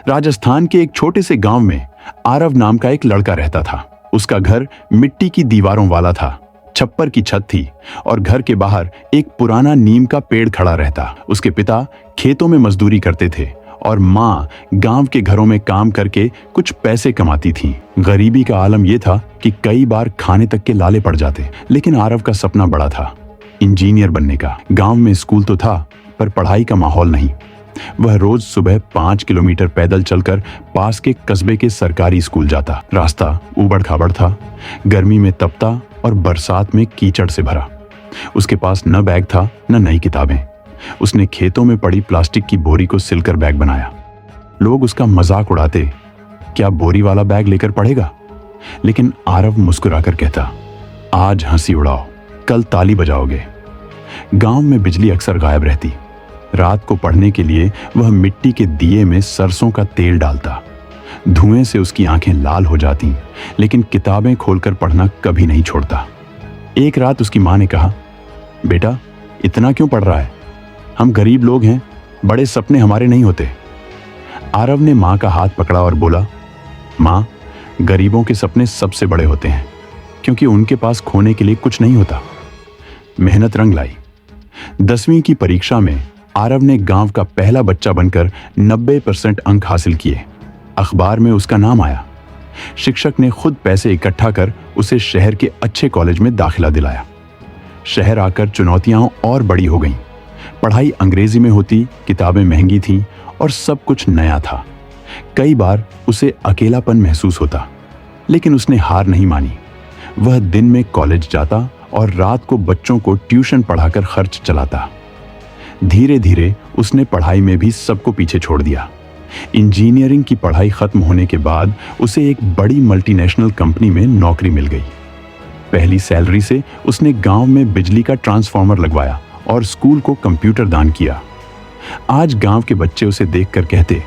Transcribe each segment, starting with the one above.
राजस्थान के एक छोटे से गांव में आरव नाम का एक लड़का रहता था। उसका घर मिट्टी की दीवारों वाला था, छप्पर की छत थी और घर के बाहर एक पुराना नीम का पेड़ खड़ा रहता। उसके पिता खेतों में मजदूरी करते थे और माँ गांव के घरों में काम करके कुछ पैसे कमाती थी। गरीबी का आलम यह था कि कई बार खाने तक के लाले पड़ जाते, लेकिन आरव का सपना बड़ा था, इंजीनियर बनने का। गांव में स्कूल तो था पर पढ़ाई का माहौल नहीं। वह रोज सुबह 5 किलोमीटर पैदल चलकर पास के कस्बे के सरकारी स्कूल जाता। रास्ता ऊबड़ खाबड़ था, गर्मी में तपता और बरसात में कीचड़ से भरा। उसके पास न बैग था न नई किताबें। उसने खेतों में पड़ी प्लास्टिक की बोरी को सिलकर बैग बनाया। लोग उसका मजाक उड़ाते, क्या बोरी वाला बैग लेकर पढ़ेगा? लेकिन आरव मुस्कुराकर कहता, आज हंसी उड़ाओ, कल ताली बजाओगे। गांव में बिजली अक्सर गायब रहती। रात को पढ़ने के लिए वह मिट्टी के दिए में सरसों का तेल डालता। धुएं से उसकी आंखें लाल हो जाती, लेकिन किताबें खोलकर पढ़ना कभी नहीं छोड़ता। एक रात उसकी मां ने कहा, बेटा इतना क्यों पढ़ रहा है? हम गरीब लोग हैं, बड़े सपने हमारे नहीं होते। आरव ने मां का हाथ पकड़ा और बोला, मां, गरीबों के सपने सबसे बड़े होते हैं, क्योंकि उनके पास खोने के लिए कुछ नहीं होता। मेहनत रंग लाई। 10वीं की परीक्षा में आरव ने गांव का पहला बच्चा बनकर 90% अंक हासिल किए। अखबार में उसका नाम आया। शिक्षक ने खुद पैसे इकट्ठा कर उसे शहर के अच्छे कॉलेज में दाखिला दिलाया। शहर आकर चुनौतियां और बड़ी हो गईं। पढ़ाई अंग्रेजी में होती, किताबें महंगी थीं और सब कुछ नया था। कई बार उसे अकेलापन महसूस होता, लेकिन उसने हार नहीं मानी। वह दिन में कॉलेज जाता और रात को बच्चों को ट्यूशन पढ़ाकर खर्च चलाता। धीरे धीरे उसने पढ़ाई में भी सबको पीछे छोड़ दिया। इंजीनियरिंग की पढ़ाई खत्म होने के बाद उसे एक बड़ी मल्टीनेशनल कंपनी में नौकरी मिल गई। पहली सैलरी से उसने गांव में बिजली का ट्रांसफार्मर लगवाया और स्कूल को कंप्यूटर दान किया। आज गांव के बच्चे उसे देखकर कहते,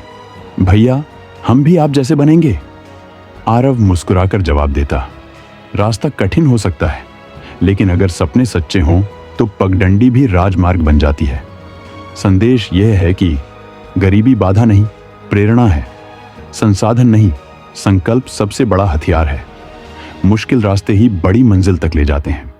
भैया हम भी आप जैसे बनेंगे। आरव मुस्कुराकर जवाब देता, रास्ता कठिन हो सकता है, लेकिन अगर सपने सच्चे हों तो पगडंडी भी राजमार्ग बन जाती है। संदेश यह है कि गरीबी बाधा नहीं, प्रेरणा है। संसाधन नहीं, संकल्प सबसे बड़ा हथियार है। मुश्किल रास्ते ही बड़ी मंजिल तक ले जाते हैं।